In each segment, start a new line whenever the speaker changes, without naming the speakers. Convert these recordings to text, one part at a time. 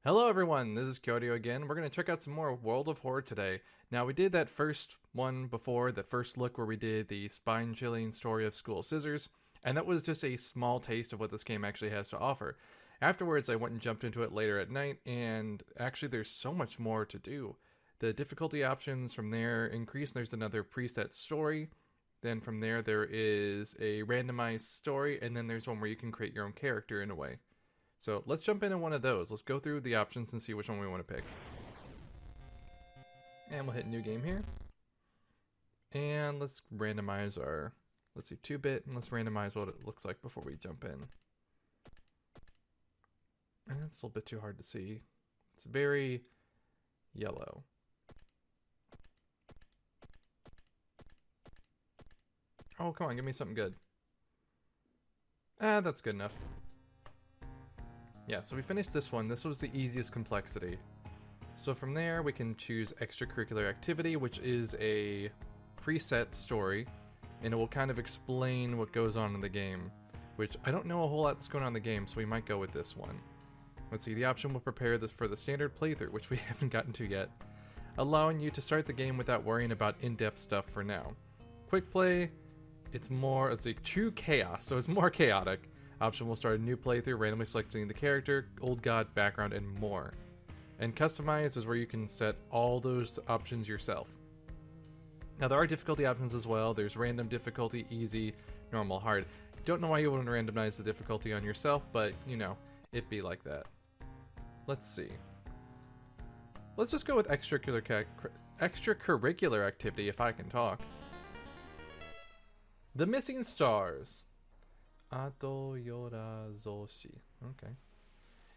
Hello everyone, this is Kyoryu again. We're going to check out some more World of Horror today. Now we did that first one before, that first look where we did the spine-chilling story of School Scissors, and that was just a small taste of what this game actually has to offer. Afterwards I went and jumped into it later at night, and actually there's so much more to do. The difficulty options from there increase, and there's another preset story. Then from there is a randomized story, and then there's one where you can create your own character in a way. So let's jump into one of those. Let's go through the options and see which one we want to pick. And we'll hit new game here. And let's randomize our, let's see, 2-bit, and let's randomize what it looks like before we jump in. And it's a little bit too hard to see. It's very yellow. Oh, come on, give me something good. Ah, that's good enough. Yeah, so we finished this one. This was the easiest complexity. So from there, we can choose Extracurricular Activity, which is a preset story, and it will kind of explain what goes on in the game, which I don't know a whole lot that's going on in the game, so we might go with this one. Let's see, the option will prepare this for the standard playthrough, which we haven't gotten to yet, allowing you to start the game without worrying about in-depth stuff for now. Quick play, it's like true chaos, so it's more chaotic. Option will start a new playthrough, randomly selecting the character, old god, background, and more. And customize is where you can set all those options yourself. Now there are difficulty options as well. There's random difficulty, easy, normal, hard. Don't know why you wouldn't randomize the difficulty on yourself, but you know, it'd be like that. Let's see. Let's just go with extracurricular activity, if I can talk. The Missing Stars. Ato Yora Zoshi. Okay.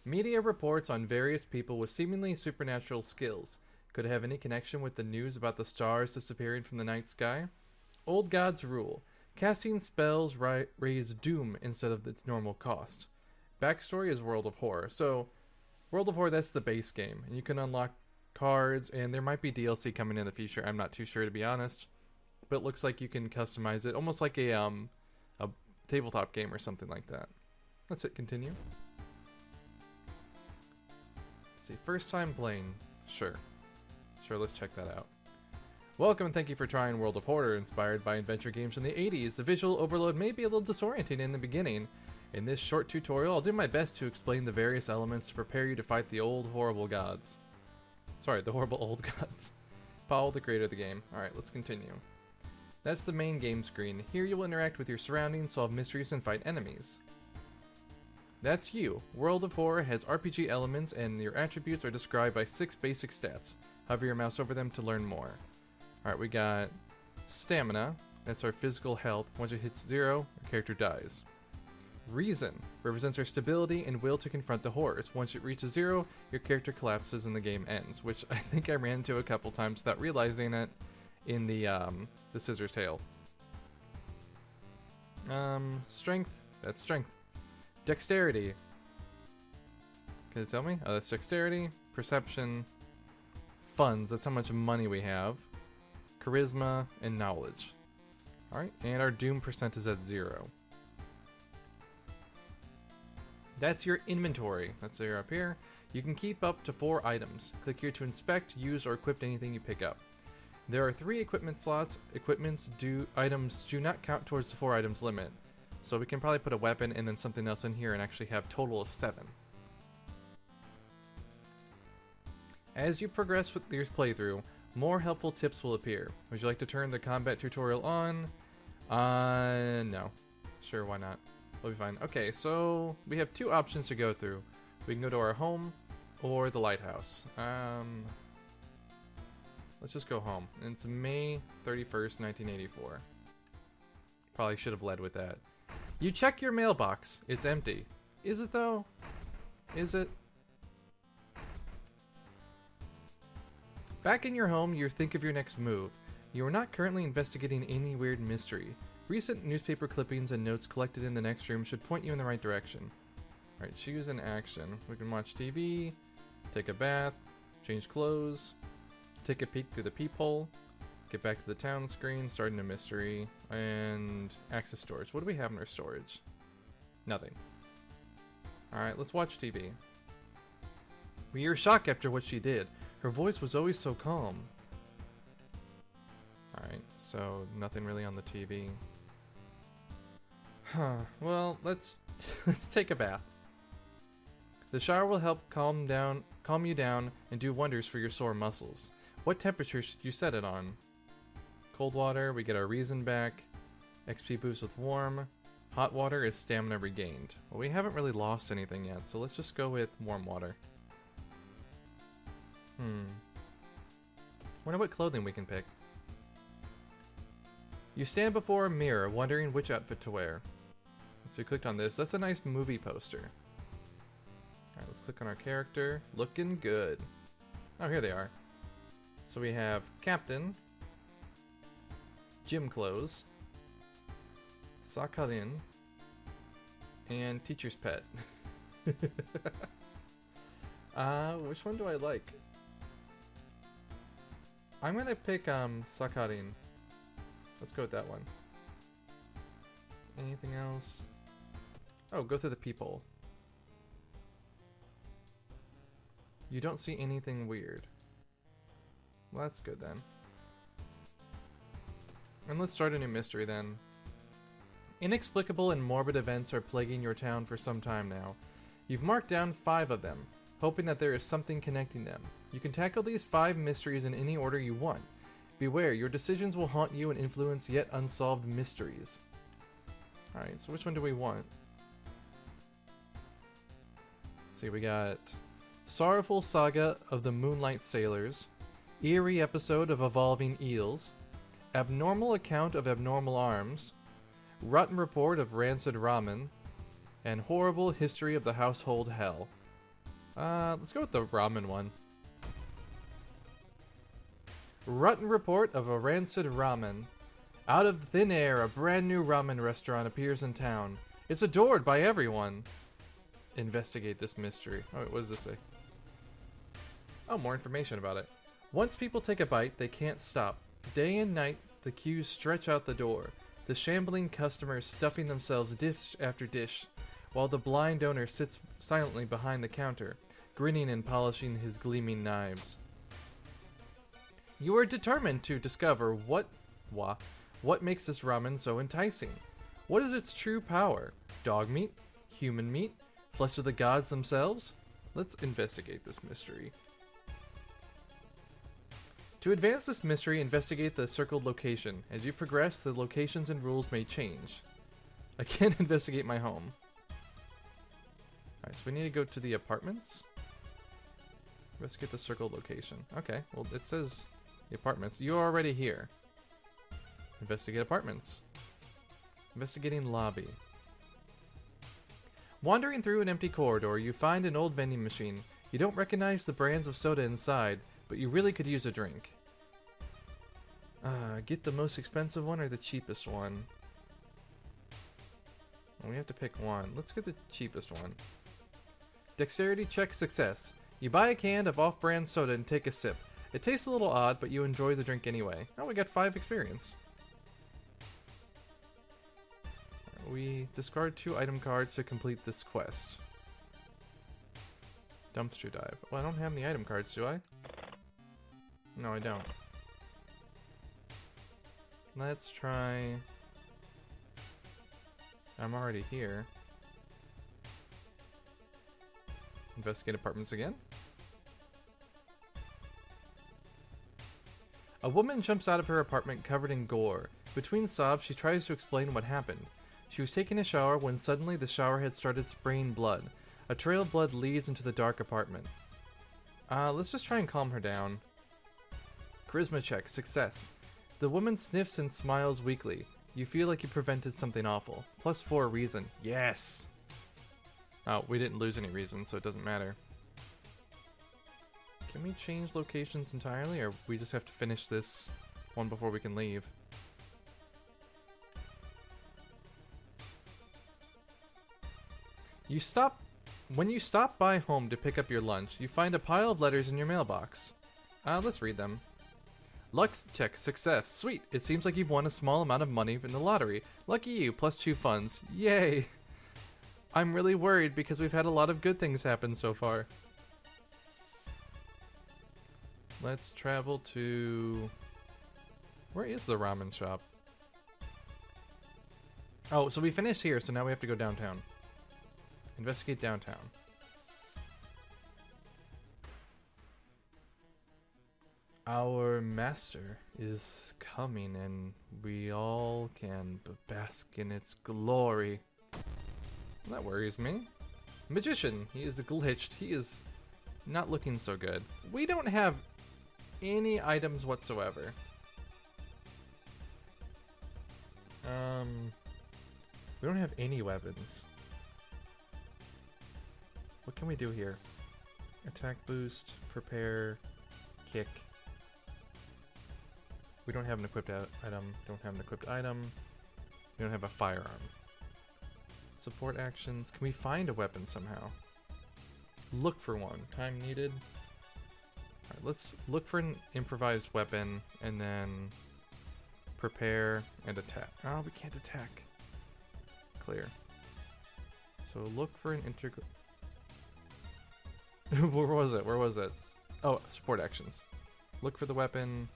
Media reports on various people with seemingly supernatural skills. Could it have any connection with the news about the stars disappearing from the night sky? Old gods rule. Casting spells raise doom instead of its normal cost. Backstory is World of Horror. So, World of Horror, that's the base game. And you can unlock cards, and there might be DLC coming in the future. I'm not too sure, to be honest. But it looks like you can customize it, almost like a tabletop game or something like that. Let's hit continue. Let's see, first time playing. Sure, let's check that out. Welcome and thank you for trying World of Horror, inspired by adventure games from the 80s. The visual overload may be a little disorienting in the beginning. In this short tutorial, I'll do my best to explain the various elements to prepare you to fight the horrible gods. Sorry, the horrible old gods. Follow the creator of the game. Alright, let's continue. That's the main game screen. Here you will interact with your surroundings, solve mysteries, and fight enemies. That's you. World of Horror has RPG elements, and your attributes are described by 6 basic stats. Hover your mouse over them to learn more. Alright, we got Stamina. That's our physical health. Once it hits 0, your character dies. Reason represents our stability and will to confront the horrors. Once it reaches 0, your character collapses and the game ends, which I think I ran into a couple times without realizing it in the Scissors Tale. Strength, that's strength. Dexterity. Can it tell me? Oh, that's dexterity. Perception. Funds, that's how much money we have. Charisma and knowledge. Alright, and our doom percent is at 0. That's your inventory. That's there up here. You can keep up to 4 items. Click here to inspect, use, or equip anything you pick up. There are 3 equipment slots. Items do not count towards the 4 items limit. So we can probably put a weapon and then something else in here and actually have a total of 7. As you progress with your playthrough, more helpful tips will appear. Would you like to turn the combat tutorial on? No. Sure, why not? We'll be fine. Okay, so we have 2 options to go through. We can go to our home or the lighthouse. Let's just go home. And it's May 31st, 1984. Probably should have led with that. You check your mailbox. It's empty. Is it though? Is it? Back in your home, you think of your next move. You are not currently investigating any weird mystery. Recent newspaper clippings and notes collected in the next room should point you in the right direction. Alright, choose an action. We can watch TV, take a bath, change clothes, take a peek through the peephole, get back to the town screen, start a new mystery, and access storage. What do we have in our storage? Nothing. Alright, let's watch TV. We are shocked after what she did. Her voice was always so calm. Alright, so nothing really on the TV. Huh, well, let's take a bath. The shower will help calm you down and do wonders for your sore muscles. What temperature should you set it on? Cold water, we get our reason back. XP boost with warm. Hot water is stamina regained. Well, we haven't really lost anything yet, so let's just go with warm water. Wonder what clothing we can pick. You stand before a mirror, wondering which outfit to wear. So we clicked on this. That's a nice movie poster. Alright, let's click on our character. Looking good. Oh, here they are. So we have Captain, Gym Clothes, Sakhalin, and Teacher's Pet. Which one do I like? I'm gonna pick Sakhalin. Let's go with that one. Anything else? Oh, go through the peephole. You don't see anything weird. Well, that's good then. And let's start a new mystery then. Inexplicable and morbid events are plaguing your town for some time now. You've marked down 5 of them, hoping that there is something connecting them. You can tackle these 5 mysteries in any order you want. Beware, your decisions will haunt you and influence yet unsolved mysteries. Alright, so which one do we want? Let's see, we got Sorrowful Saga of the Moonlight Sailors, Eerie Episode of Evolving Eels, Abnormal Account of Abnormal Arms, Rotten Report of Rancid Ramen, and Horrible History of the Household Hell. Let's go with the ramen one. Rotten Report of a Rancid Ramen. Out of thin air, a brand new ramen restaurant appears in town. It's adored by everyone. Investigate this mystery. Oh, wait, what does this say? Oh, more information about it. Once people take a bite, they can't stop. Day and night, the queues stretch out the door. The shambling customers stuffing themselves dish after dish, while the blind owner sits silently behind the counter, grinning and polishing his gleaming knives. You are determined to discover what makes this ramen so enticing. What is its true power? Dog meat? Human meat? Flesh of the gods themselves? Let's investigate this mystery. To advance this mystery, investigate the circled location. As you progress, the locations and rules may change. I can't investigate my home. Alright, so we need to go to the apartments. Investigate the circled location. Okay, well it says the apartments. You're already here. Investigate apartments. Investigating lobby. Wandering through an empty corridor, you find an old vending machine. You don't recognize the brands of soda inside, but you really could use a drink. Get the most expensive one or the cheapest one? Well, we have to pick one. Let's get the cheapest one. Dexterity check success. You buy a can of off-brand soda and take a sip. It tastes a little odd, but you enjoy the drink anyway. Oh, we got 5 experience. We discard 2 item cards to complete this quest. Dumpster dive. Well, I don't have any item cards, do I? No, I don't. Let's try... I'm already here. Investigate apartments again. A woman jumps out of her apartment covered in gore. Between sobs, she tries to explain what happened. She was taking a shower when suddenly the shower head started spraying blood. A trail of blood leads into the dark apartment. Let's just try and calm her down. Charisma check, success. The woman sniffs and smiles weakly. You feel like you prevented something awful. +4 reason. Yes! Oh, we didn't lose any reason, so it doesn't matter. Can we change locations entirely, or we just have to finish this one before we can leave? When you stop by home to pick up your lunch, you find a pile of letters in your mailbox. Let's read them. Luck check success. Sweet. It seems like you've won a small amount of money in the lottery. Lucky you, +2 funds. Yay! I'm really worried because we've had a lot of good things happen so far. Let's travel to... Where is the ramen shop? Oh, so we finished here, so now we have to go downtown. Investigate downtown. Our master is coming, and we all can bask in its glory. That worries me. Magician, he is glitched. He is not looking so good. We don't have any items whatsoever. We don't have any weapons. What can we do here? Attack boost, prepare, kick. We don't have an equipped item. Don't have an equipped item. We don't have a firearm. Support actions. Can we find a weapon somehow? Look for one. Time needed. Alright, let's look for an improvised weapon and then prepare and attack. Oh, we can't attack. Clear. So look for an integral. Where was it? Where was it? Oh, support actions. Look for the weapon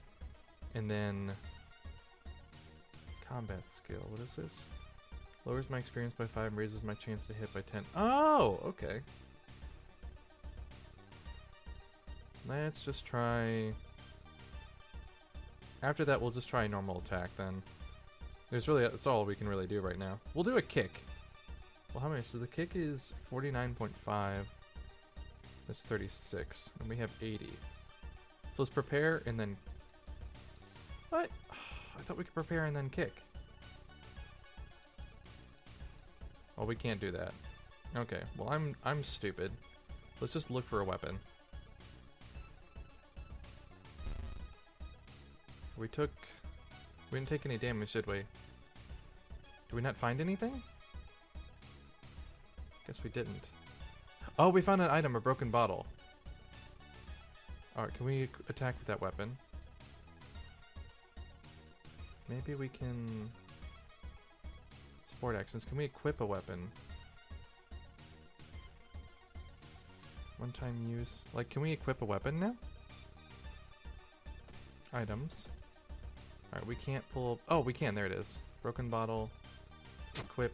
and then combat skill. What is this? Lowers my experience by 5 and raises my chance to hit by 10. Oh, okay. Let's just try... After that, we'll just try a normal attack then. That's all we can really do right now. We'll do a kick. Well, how many? So the kick is 49.5. That's 36. And we have 80. So let's prepare and then... What? I thought we could prepare and then kick. Well, we can't do that. Okay, well I'm stupid. Let's just look for a weapon. We didn't take any damage, did we? Did we not find anything? Guess we didn't. Oh, we found an item, a broken bottle. Alright, can we attack with that weapon? Maybe we can... Support actions. Can we equip a weapon? One-time use. Like, can we equip a weapon now? Items. Alright, we can't pull... Oh, we can. There it is. Broken bottle. Equip.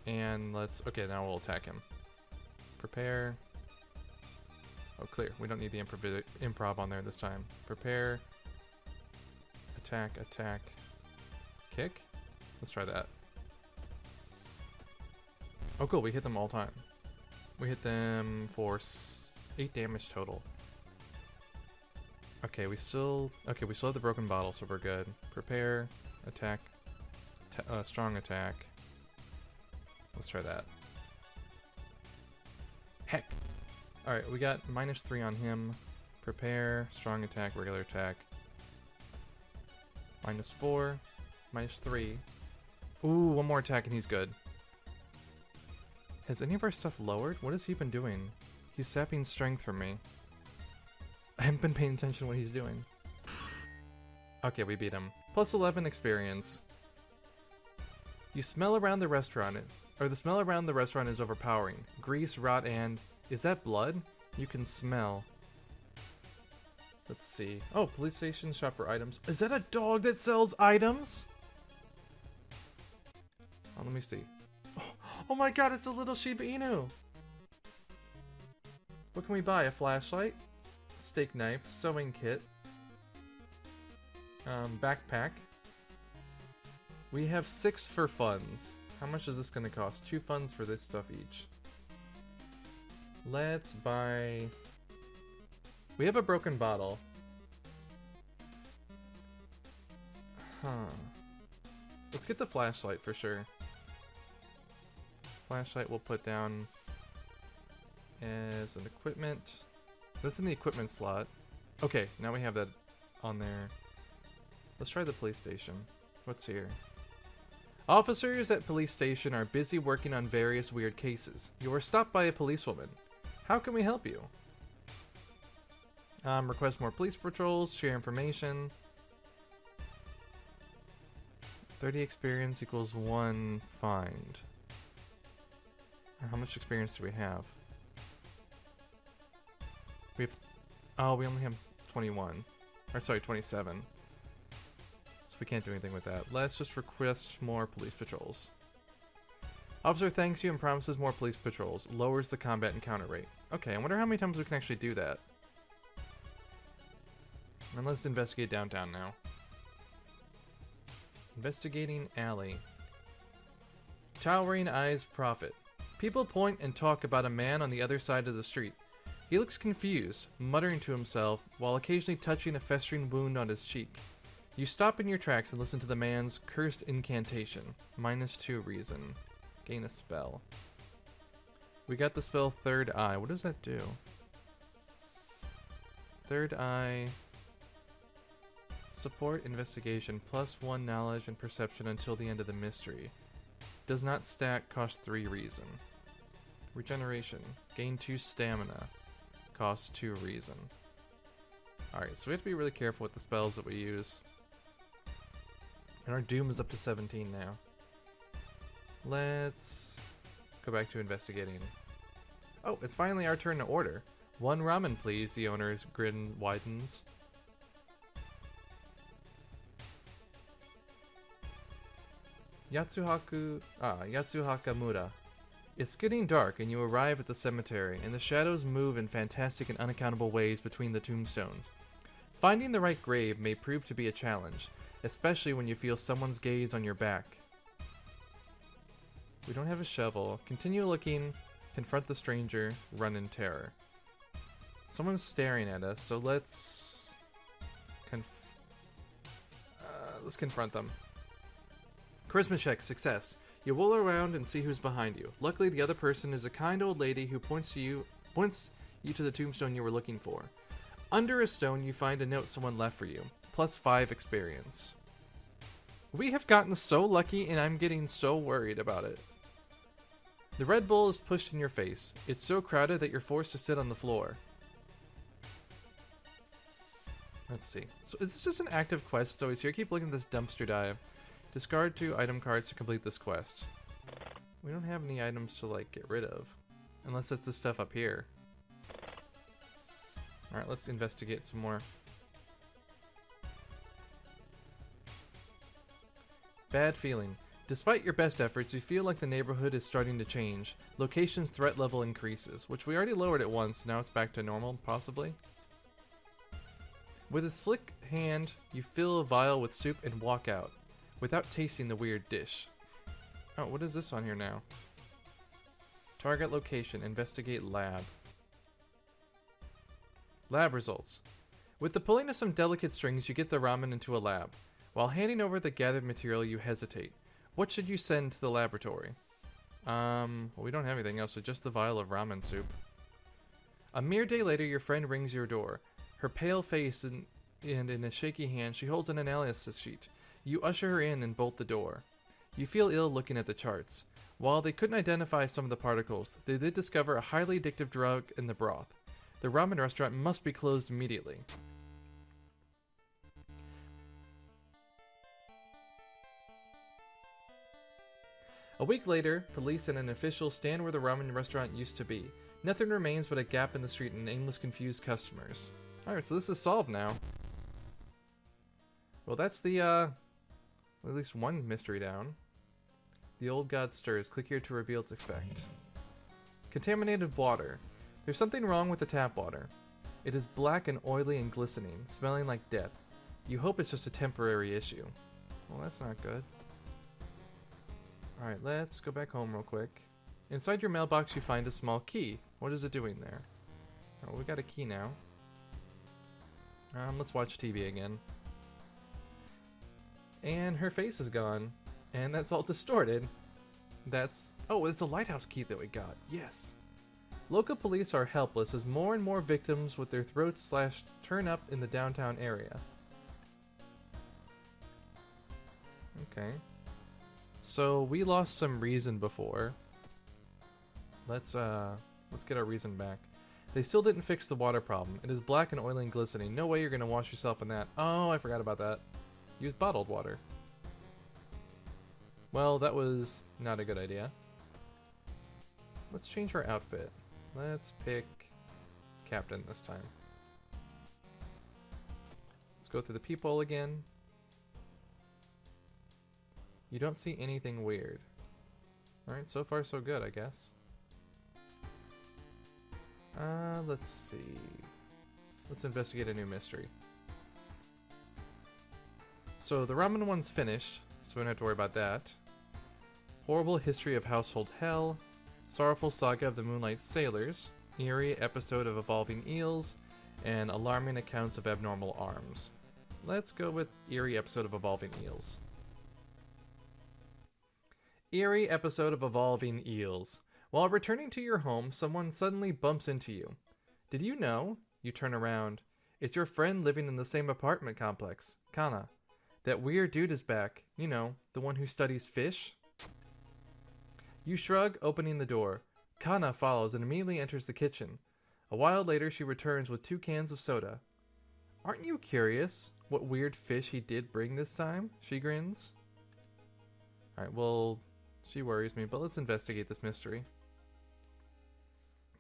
And let's... Okay, now we'll attack him. Prepare. Oh, clear. We don't need the improv on there this time. Prepare. Attack, attack. Kick? Let's try that. Oh, cool. We hit them all time. We hit them for 8 damage total. Okay, we still have the broken bottle, so we're good. Prepare, attack, strong attack. Let's try that. Heck! Alright, we got -3 on him. Prepare, strong attack, regular attack. -4, -3. Ooh, one more attack and he's good. Has any of our stuff lowered? What has he been doing? He's sapping strength from me. I haven't been paying attention to what he's doing. Okay, we beat him. +11 experience. You smell around the restaurant, or the smell around the restaurant is overpowering. Grease, rot, and... Is that blood? You can smell. Let's see. Oh, police station, shop for items. Is that a dog that sells items? Oh, let me see. Oh my god, it's a little Shiba Inu! What can we buy? A flashlight? Steak knife, sewing kit, backpack. We have 6 for funds. How much is this gonna cost? 2 funds for this stuff each. Let's buy... We have a broken bottle. Huh. Let's get the flashlight for sure. Flashlight we'll put down as an equipment. That's in the equipment slot. Okay, now we have that on there. Let's try the police station. What's here? Officers at police station are busy working on various weird cases. You were stopped by a policewoman. How can we help you? Request more police patrols, share information. 30 experience equals 1 find. How much experience do we have? We only have... 21. Or sorry, 27. So we can't do anything with that. Let's just request more police patrols. Officer thanks you and promises more police patrols. Lowers the combat encounter rate. Okay, I wonder how many times we can actually do that. And let's investigate downtown now. Investigating alley. Towering eyes prophet. People point and talk about a man on the other side of the street. He looks confused, muttering to himself, while occasionally touching a festering wound on his cheek. You stop in your tracks and listen to the man's cursed incantation. -2 reason. Gain a spell. We got the spell Third Eye. What does that do? Third Eye. Support investigation. +1 knowledge and perception until the end of the mystery. Does not stack. Cost 3 reason. Regeneration. Gain 2 stamina. Cost 2 reason. Alright, so we have to be really careful with the spells that we use. And our doom is up to 17 now. Let's go back to investigating. Oh, it's finally our turn to order. 1 ramen, please. The owner's grin widens. Yatsuhakamura. It's getting dark and you arrive at the cemetery, and the shadows move in fantastic and unaccountable ways between the tombstones. Finding the right grave may prove to be a challenge, especially when you feel someone's gaze on your back. We don't have a shovel. Continue looking, confront the stranger, run in terror. Someone's staring at us, so let's confront them. Charisma check, success. You whirl around and see who's behind you. Luckily, the other person is a kind old lady who points you to the tombstone you were looking for. Under a stone, you find a note someone left for you. +5 experience. We have gotten so lucky, and I'm getting so worried about it. The Red Bull is pushed in your face. It's so crowded that you're forced to sit on the floor. Let's see. So is this just an active quest that's always here? Keep looking at this dumpster dive. Discard 2 item cards to complete this quest. We don't have any items to, like, get rid of. Unless it's this stuff up here. Alright, let's investigate some more. Bad feeling. Despite your best efforts, you feel like the neighborhood is starting to change. Location's threat level increases, which we already lowered it once, now it's back to normal, possibly. With a slick hand, you fill a vial with soup and walk out, without tasting the weird dish. Oh, what is this on here now? Target location, investigate lab. Lab results. With the pulling of some delicate strings, you get the ramen into a lab. While handing over the gathered material, you hesitate. What should you send to the laboratory? Well, we don't have anything else, so just the vial of ramen soup. A mere day later, your friend rings your door. Her pale face and in a shaky hand, she holds an analysis sheet. You usher her in and bolt the door. You feel ill looking at the charts. While they couldn't identify some of the particles, they did discover a highly addictive drug in the broth. The ramen restaurant must be closed immediately. A week later, police and an official stand where the ramen restaurant used to be. Nothing remains but a gap in the street and aimless, confused customers. Alright, so this is solved now. Well, that's the, at least one mystery down. The old god stirs. Click here to reveal its effect. Contaminated water. There's something wrong with the tap water. It is black and oily and glistening, smelling like death. You hope it's just a temporary issue. Well, that's not good. Alright, let's go back home real quick. Inside your mailbox you find a small key. What is it doing there? Oh, we got a key now. Let's watch TV again. And her face is gone. And that's all distorted. That's... oh, it's a lighthouse key that we got. Yes! Local police are helpless as more and more victims with their throats slashed turn up in the downtown area. Okay. So, we lost some reason before. Let's get our reason back. They still didn't fix the water problem. It is black and oily and glistening. No way you're gonna wash yourself in that. Oh, I forgot about that. Use bottled water. Well, that was not a good idea. Let's change our outfit. Let's pick Captain this time. Let's go through the peephole again. You don't see anything weird. Alright, so far so good, I guess. Let's see. Let's investigate a new mystery. So the ramen one's finished, so we don't have to worry about that. Horrible History of Household Hell, Sorrowful Saga of the Moonlight Sailors, Eerie Episode of Evolving Eels, and Alarming Accounts of Abnormal Arms. Let's go with Eerie Episode of Evolving Eels. Eerie Episode of Evolving Eels. While returning to your home, someone suddenly bumps into you. Did you know? You turn around. It's your friend living in the same apartment complex, Kana. That weird dude is back. You know, the one who studies fish? You shrug, opening the door. Kana follows and immediately enters the kitchen. A while later, she returns with 2 cans of soda. Aren't you curious what weird fish he did bring this time? She grins. Alright, well, she worries me, but let's investigate this mystery.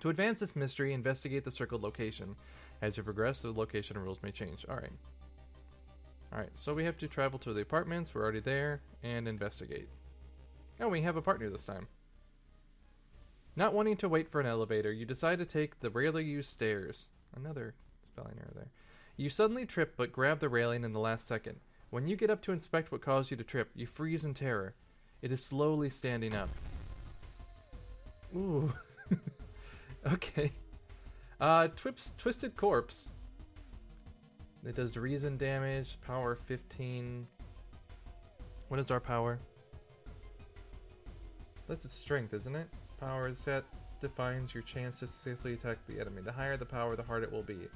To advance this mystery, investigate the circled location. As you progress, the location rules may change. Alright. Alright, so we have to travel to the apartments, we're already there, and investigate. Oh, we have a partner this time. Not wanting to wait for an elevator, you decide to take the rarely used stairs. Another spelling error there. You suddenly trip but grab the railing in the last second. When you get up to inspect what caused you to trip, you freeze in terror. It is slowly standing up. Ooh. Okay. Twisted Corpse. It does reason damage, power 15. What is our power? That's its strength, isn't it? Power set defines your chance to safely attack the enemy. The higher the power, the harder it will be.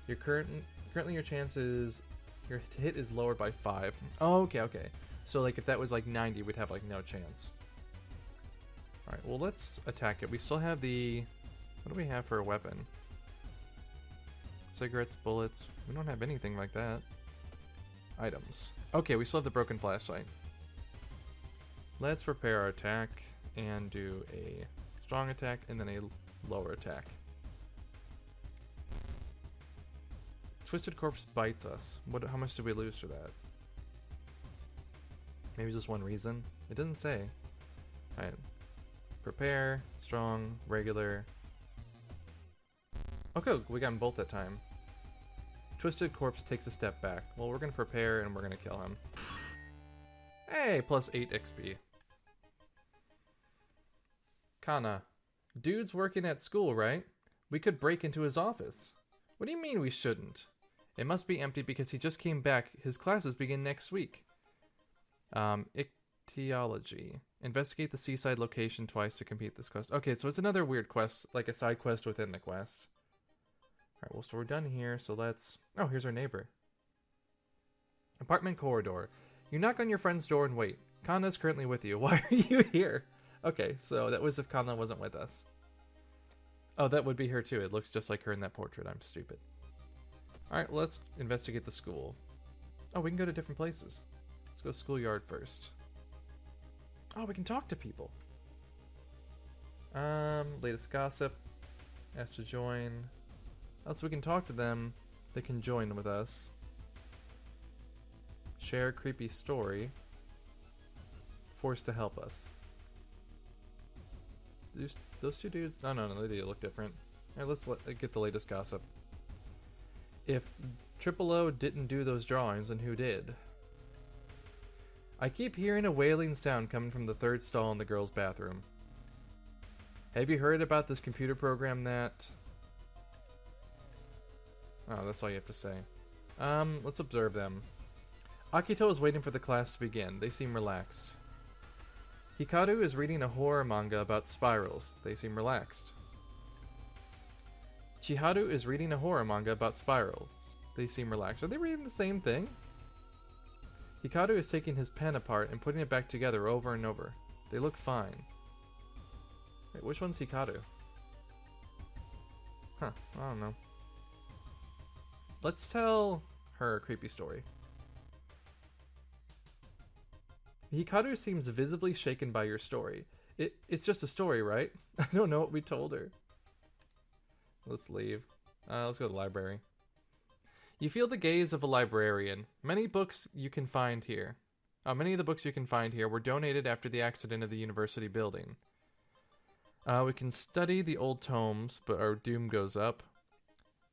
Your currently your chances, your hit is lowered by 5. Oh, okay. So like if that was like 90, we'd have like no chance. All right, well let's attack it. We still have the, what do we have for a weapon? Cigarettes, bullets. We don't have anything like that. Items. Okay, we still have the broken flashlight. Let's prepare our attack and do a strong attack and then a lower attack. Twisted Corpse bites us. How much do we lose for that? Maybe just one reason? It doesn't say. Alright. Prepare, strong, regular. Okay, we got them both that time. Twisted Corpse takes a step back. Well, we're gonna prepare and we're gonna kill him. Hey, plus 8 XP. Kana. Dude's working at school, right? We could break into his office. What do you mean we shouldn't? It must be empty because he just came back. His classes begin next week. Ichthyology. Investigate the seaside location twice to complete this quest. Okay, so it's another weird quest, like a side quest within the quest. Alright, well, so we're done here, so let's... Oh, here's our neighbor. Apartment corridor. You knock on your friend's door and wait. Kana's currently with you. Why are you here? Okay, so that was if Kana wasn't with us. Oh, that would be her too. It looks just like her in that portrait. I'm stupid. Alright, well, let's investigate the school. Oh, we can go to different places. Let's go schoolyard first. Oh, we can talk to people. Latest gossip. Asked to join. Oh, so we can talk to them. They can join with us. Share creepy story. Forced to help us. Those two dudes? No, they do look different. Alright, let's get the latest gossip. If Triple O didn't do those drawings, then who did? I keep hearing a wailing sound coming from the third stall in the girls' bathroom. Have you heard about this computer program that... Oh, that's all you have to say. Let's observe them. Akito is waiting for the class to begin. They seem relaxed. Hikaru is reading a horror manga about spirals. They seem relaxed. Chiharu is reading a horror manga about spirals. They seem relaxed. Are they reading the same thing? Hikaru is taking his pen apart and putting it back together over and over. They look fine. Wait, which one's Hikaru? Huh, I don't know. Let's tell her a creepy story. Hikaru seems visibly shaken by your story. It's just a story, right? I don't know what we told her. Let's leave. Let's go to the library. You feel the gaze of a librarian. Many books you can find here. Many of the books you can find here were donated after the accident of the university building. We can study the old tomes, but our doom goes up.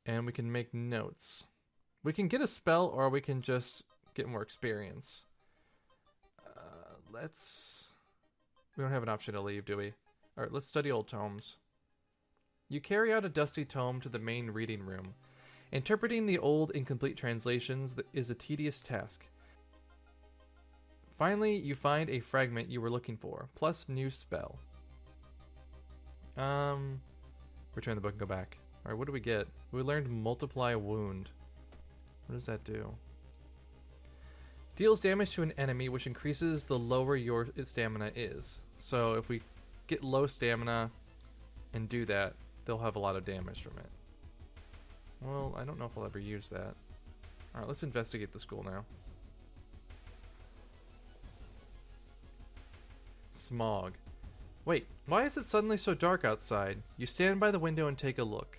And we can make notes. We can get a spell, or we can just get more experience. We don't have an option to leave, do we? Alright, let's study old tomes. You carry out a dusty tome to the main reading room. Interpreting the old incomplete translations is a tedious task. Finally, you find a fragment you were looking for, plus new spell. Return the book and go back. Alright, what do we get? We learned multiply wound. What does that do? Deals damage to an enemy, which increases the lower your stamina is. So if we get low stamina and do that, they'll have a lot of damage from it. Well, I don't know if I'll ever use that. Alright, let's investigate the school now. Smog. Wait, why is it suddenly so dark outside? You stand by the window and take a look.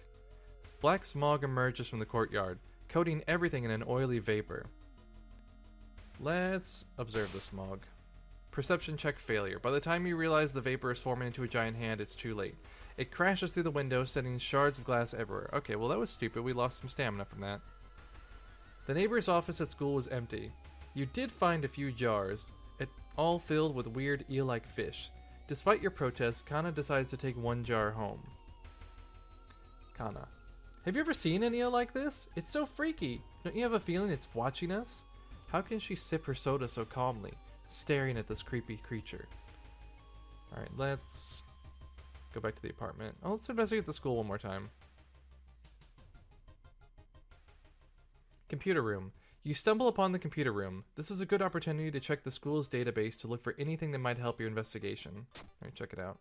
Black smog emerges from the courtyard, coating everything in an oily vapor. Let's observe the smog. Perception check failure. By the time you realize the vapor is forming into a giant hand, it's too late. It crashes through the window, sending shards of glass everywhere. Okay, well that was stupid. We lost some stamina from that. The neighbor's office at school was empty. You did find a few jars, all filled with weird eel-like fish. Despite your protests, Kana decides to take one jar home. Kana. Have you ever seen an eel like this? It's so freaky. Don't you have a feeling it's watching us? How can she sip her soda so calmly, staring at this creepy creature? Alright, let's go back to the apartment. Oh, let's investigate the school one more time. Computer room. You stumble upon the computer room. This is a good opportunity to check the school's database to look for anything that might help your investigation. Alright, check it out.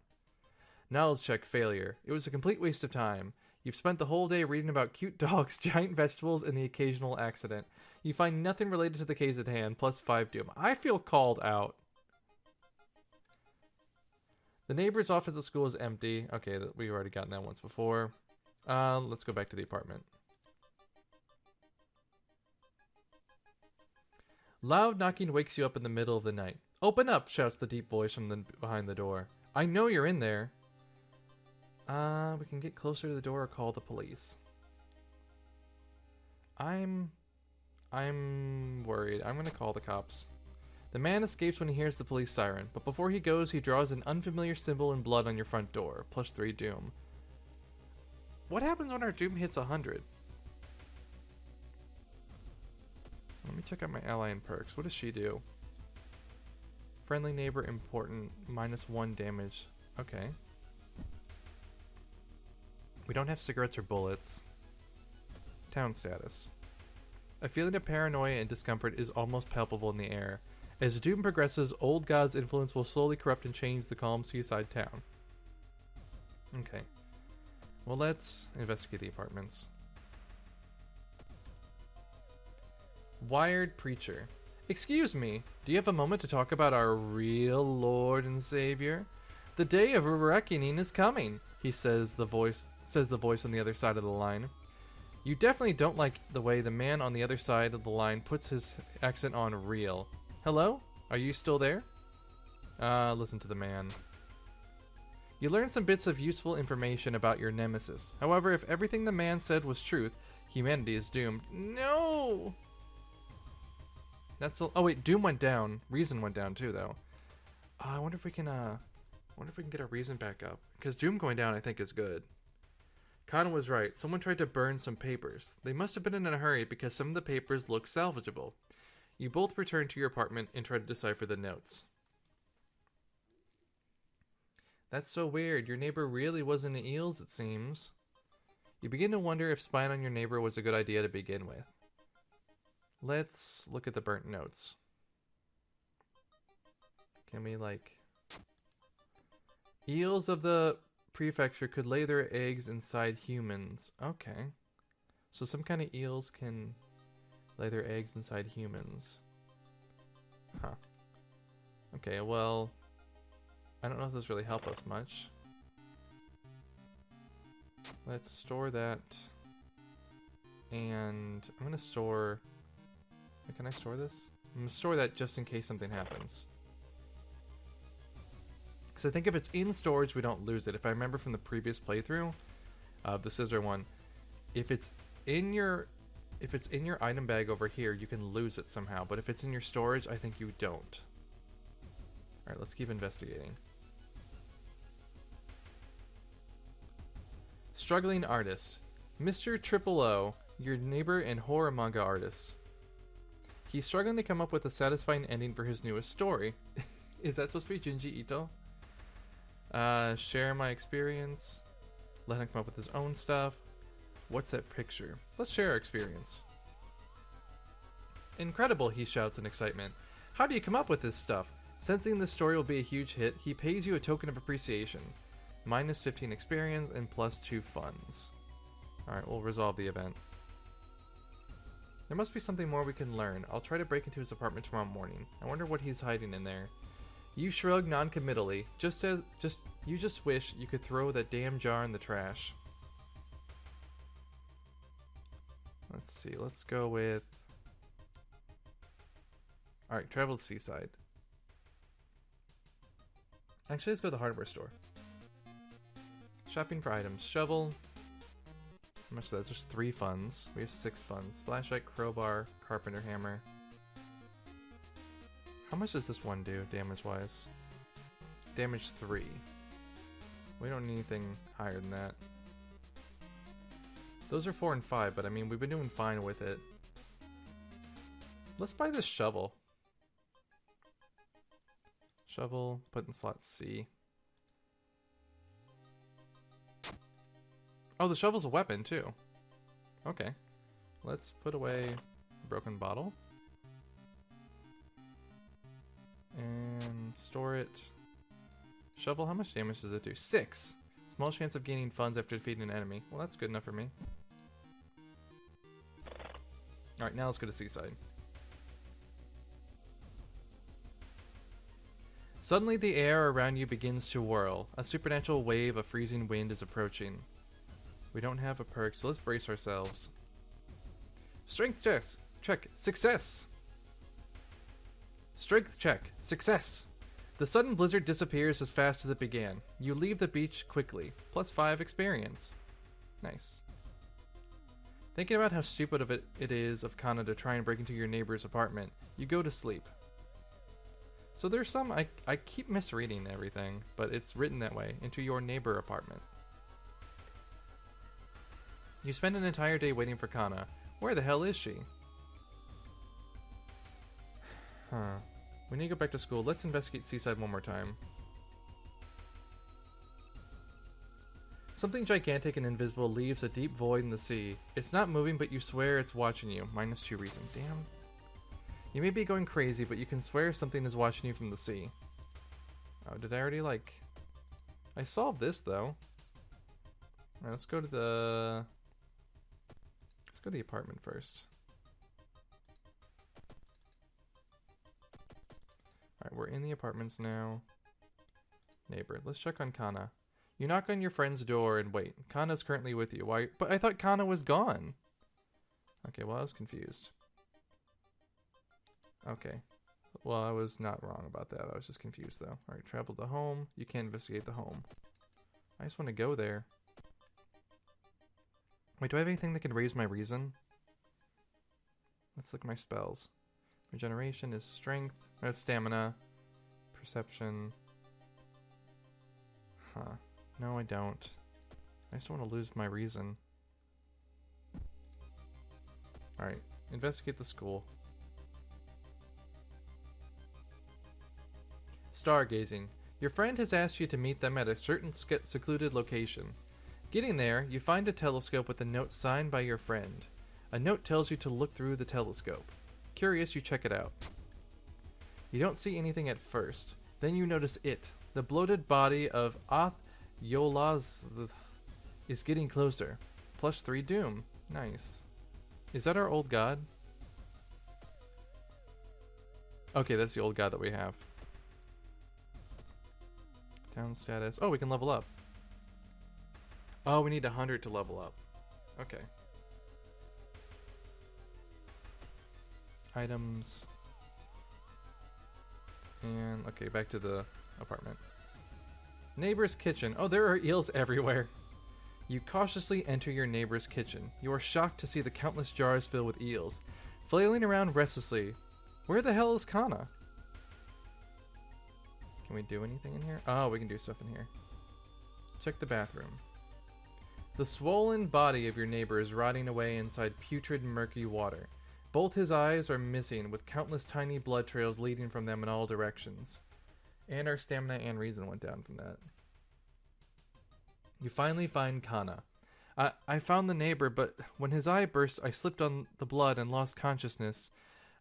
Knowledge check failure. It was a complete waste of time. You've spent the whole day reading about cute dogs, giant vegetables, and the occasional accident. You find nothing related to the case at hand, plus 5 doom. I feel called out. The neighbor's office at school is empty. Okay, we've already gotten that once before. Let's go back to the apartment. Loud knocking wakes you up in the middle of the night. Open up, shouts the deep voice from behind the door. I know you're in there. We can get closer to the door or call the police. I'm worried. I'm gonna call the cops. The man escapes when he hears the police siren, but before he goes, he draws an unfamiliar symbol in blood on your front door, plus 3 doom. What happens when our doom hits 100? Let me check out my ally and perks. What does she do? Friendly neighbor important, minus 1 damage. Okay. We don't have cigarettes or bullets. Town status. A feeling of paranoia and discomfort is almost palpable in the air. As doom progresses, Old God's influence will slowly corrupt and change the calm seaside town. Okay. Well, let's investigate the apartments. Wired Preacher. Excuse me, do you have a moment to talk about our real Lord and Savior? The day of reckoning is coming, he says the voice on the other side of the line. You definitely don't like the way the man on the other side of the line puts his accent on real. Hello? Are you still there? Listen to the man. You learn some bits of useful information about your nemesis. However, if everything the man said was truth, humanity is doomed. No! Oh wait, doom went down. Reason went down too, though. I wonder if we can get our reason back up. Because doom going down, I think, is good. Kana was right. Someone tried to burn some papers. They must have been in a hurry because some of the papers look salvageable. You both return to your apartment and try to decipher the notes. That's so weird. Your neighbor really was into eels, it seems. You begin to wonder if spying on your neighbor was a good idea to begin with. Let's look at the burnt notes. Can we, eels of the prefecture could lay their eggs inside humans. Okay. So some kind of eels can lay their eggs inside humans. Huh. Okay, well, I don't know if those really help us much. Let's store that And I'm gonna store... Can I store this? I'm gonna store that just in case something happens. Because I think if it's in storage, we don't lose it. If I remember from the previous playthrough of the scissor one, if it's in your item bag over here, you can lose it somehow. But if it's in your storage, I think you don't. Alright, let's keep investigating. Struggling artist. Mr. Triple O, your neighbor and horror manga artist. He's struggling to come up with a satisfying ending for his newest story. Is that supposed to be Junji Ito? Share my experience. Let him come up with his own stuff. What's that picture? Let's share our experience. Incredible, he shouts in excitement. How do you come up with this stuff? Sensing this story will be a huge hit, he pays you a token of appreciation. Minus 15 experience and plus 2 funds. Alright, we'll resolve the event. There must be something more we can learn. I'll try to break into his apartment tomorrow morning. I wonder what he's hiding in there. You shrug non-committally, you just wish you could throw that damn jar in the trash. Let's see, let's go with... Alright, travel to Seaside. Actually, let's go to the hardware store. Shopping for items. Shovel. How much is that? Just 3 funds. We have 6 funds. Flashlight, crowbar, carpenter hammer. How much does this one do, damage-wise? Damage 3. We don't need anything higher than that. Those are 4 and 5, but I mean, we've been doing fine with it. Let's buy this shovel. Shovel, put in slot C. Oh, the shovel's a weapon, too. Okay. Let's put away broken bottle. And store it. Shovel, how much damage does it do? 6! Small chance of gaining funds after defeating an enemy. Well, that's good enough for me. Alright, now let's go to Seaside. Suddenly the air around you begins to whirl. A supernatural wave of freezing wind is approaching. We don't have a perk, so let's brace ourselves. Strength check. Success! Strength check. Success! The sudden blizzard disappears as fast as it began. You leave the beach quickly. Plus 5 experience. Nice. Thinking about how stupid of it is of Kana to try and break into your neighbor's apartment, you go to sleep. So there's some, I keep misreading everything, but it's written that way. Into your neighbor apartment. You spend an entire day waiting for Kana. Where the hell is she? Huh. We need to go back to school. Let's investigate Seaside one more time. Something gigantic and invisible leaves a deep void in the sea. It's not moving, but you swear it's watching you. Minus 2 reason. Damn. You may be going crazy, but you can swear something is watching you from the sea. Oh, did I already, like... I solved this, though. Alright, let's go to the... Let's go to the apartment first. Alright, we're in the apartments now. Neighbor. Let's check on Kana. You knock on your friend's door and wait. Kana's currently with you. Why? But I thought Kana was gone. Okay, well, I was confused. Okay. Well, I was not wrong about that. I was just confused, though. Alright, travel to home. You can't investigate the home. I just want to go there. Wait, do I have anything that can raise my reason? Let's look at my spells. Regeneration is strength. That's stamina. Perception. Huh. No, I don't. I just don't want to lose my reason. Alright. Investigate the school. Stargazing. Your friend has asked you to meet them at a certain secluded location. Getting there, you find a telescope with a note signed by your friend. A note tells you to look through the telescope. Curious, you check it out. You don't see anything at first. Then you notice it. The bloated body of Yolaz is getting closer. Plus 3 doom. Nice. Is that our old god? Okay, that's the old god that we have. Town status. Oh, we can level up. Oh, we need 100 to level up. Okay. items. And, okay, back to the apartment. Neighbor's kitchen. Oh, there are eels everywhere. You cautiously enter your neighbor's kitchen. You are shocked to see the countless jars filled with eels, flailing around restlessly. Where the hell is Kana? Can we do anything in here? Oh, we can do stuff in here. Check the bathroom. The swollen body of your neighbor is rotting away inside putrid, murky water. Both his eyes are missing, with countless tiny blood trails leading from them in all directions. And our stamina and reason went down from that. You finally find Kana. I found the neighbor, but when his eye burst, I slipped on the blood and lost consciousness.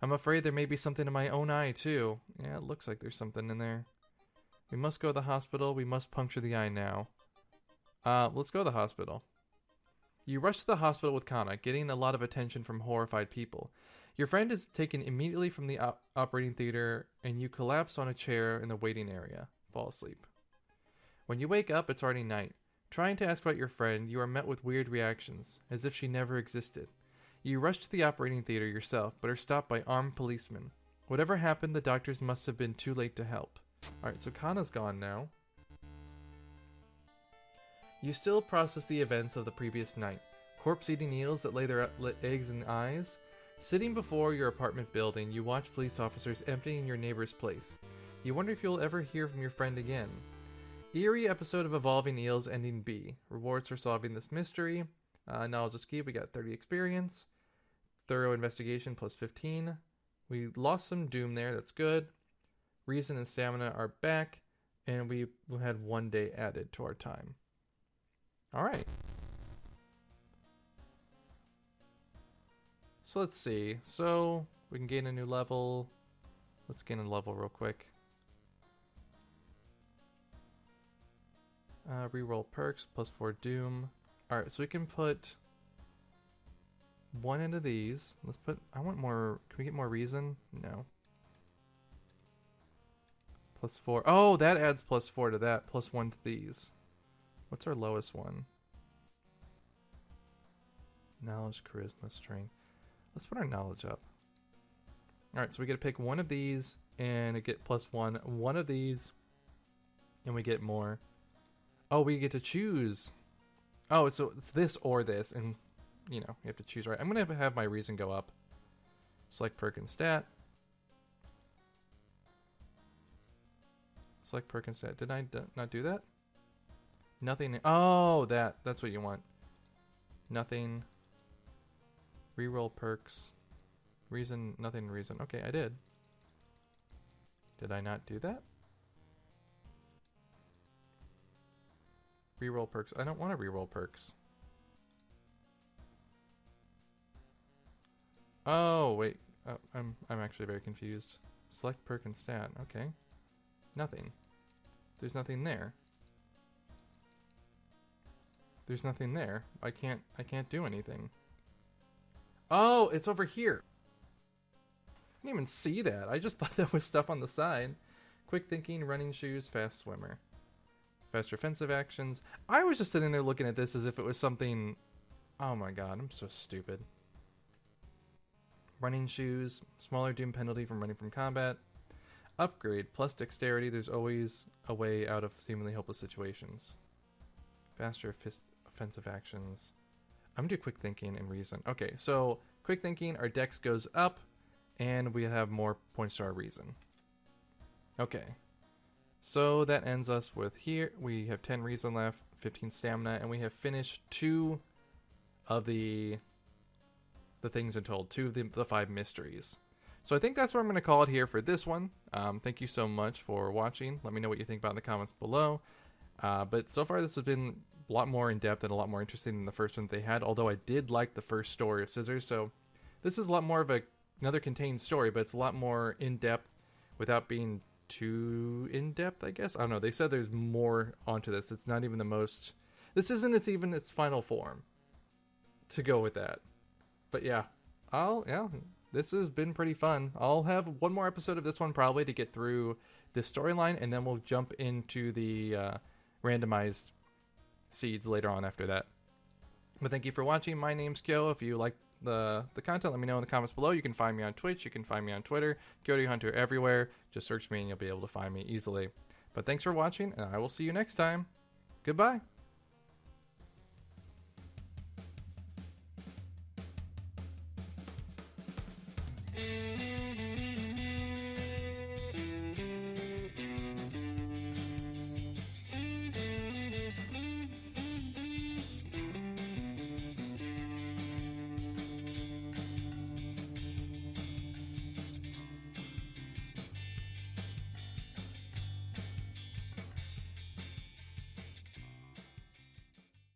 I'm afraid there may be something in my own eye, too. Yeah, it looks like there's something in there. We must go to the hospital. We must puncture the eye now. Let's go to the hospital. You rush to the hospital with Kana, getting a lot of attention from horrified people. Your friend is taken immediately from the operating theater, and you collapse on a chair in the waiting area. Fall asleep. When you wake up, it's already night. Trying to ask about your friend, you are met with weird reactions, as if she never existed. You rush to the operating theater yourself, but are stopped by armed policemen. Whatever happened, the doctors must have been too late to help. Alright, so Kana's gone now. You still process the events of the previous night. Corpse-eating eels that lay their eggs in eyes. Sitting before your apartment building, you watch police officers emptying your neighbor's place. You wonder if you'll ever hear from your friend again. Eerie episode of Evolving Eels ending B. Rewards for solving this mystery. Knowledge is key. We got 30 experience. Thorough investigation plus 15. We lost some doom there. That's good. Reason and stamina are back. And we had 1 day added to our time. Alright. So let's see. So we can gain a new level. Let's gain a level real quick. Reroll perks, plus 4 doom. Alright, so we can put 1 into these. Let's put, I want more, can we get more reason? No. Plus 4. Oh, that adds plus 4 to that, plus 1 to these. What's our lowest one? Knowledge, charisma, strength. Let's put our knowledge up. Alright, so we get to pick 1 of these, and get plus 1. 1 of these, and we get more. Oh, we get to choose. Oh, so it's this or this, and, you know, you have to choose right. I'm going to have my reason go up. Select perk and stat. Select perk and stat. Did I not do that? Nothing. Oh, that's what you want. Nothing. Reroll perks. Reason, nothing reason. Okay, I did. Did I not do that? Reroll perks. I don't want to reroll perks. Oh, wait. Oh, I'm actually very confused. Select perk and stat. Okay. Nothing. There's nothing there. There's nothing there. I can't do anything. Oh, it's over here. I didn't even see that. I just thought that was stuff on the side. Quick thinking, running shoes, fast swimmer. Faster offensive actions. I was just sitting there looking at this as if it was something... Oh my god, I'm so stupid. Running shoes. Smaller doom penalty from running from combat. Upgrade. Plus dexterity. There's always a way out of seemingly hopeless situations. Faster offensive actions. I'm gonna do quick thinking and reason. Okay, so quick thinking, our dex goes up, and we have more points to our reason. Okay. So that ends us with here. We have 10 reason left, 15 stamina, and we have finished 2 of the things in total, 2 of the 5 mysteries. So I think that's what I'm going to call it here for this one. Thank you so much for watching. Let me know what you think about in the comments below. But so far this has been a lot more in-depth and a lot more interesting than the first one they had, although I did like the first story of Scissors. So this is a lot more of another contained story, but it's a lot more in-depth without being too in-depth, I guess. I don't know. They said there's more onto this. It's not even the most... This isn't even its final form to go with that. But yeah, this has been pretty fun. I'll have one more episode of this one probably to get through this storyline, and then we'll jump into the randomized seeds later on after that. But thank you for watching. My name's Kyo. If you like the content, let me know in the comments below. You can find me on Twitch. You can find me on Twitter. KyoryuHunter everywhere. Just search me and you'll be able to find me easily. But thanks for watching, and I will see you next time. Goodbye.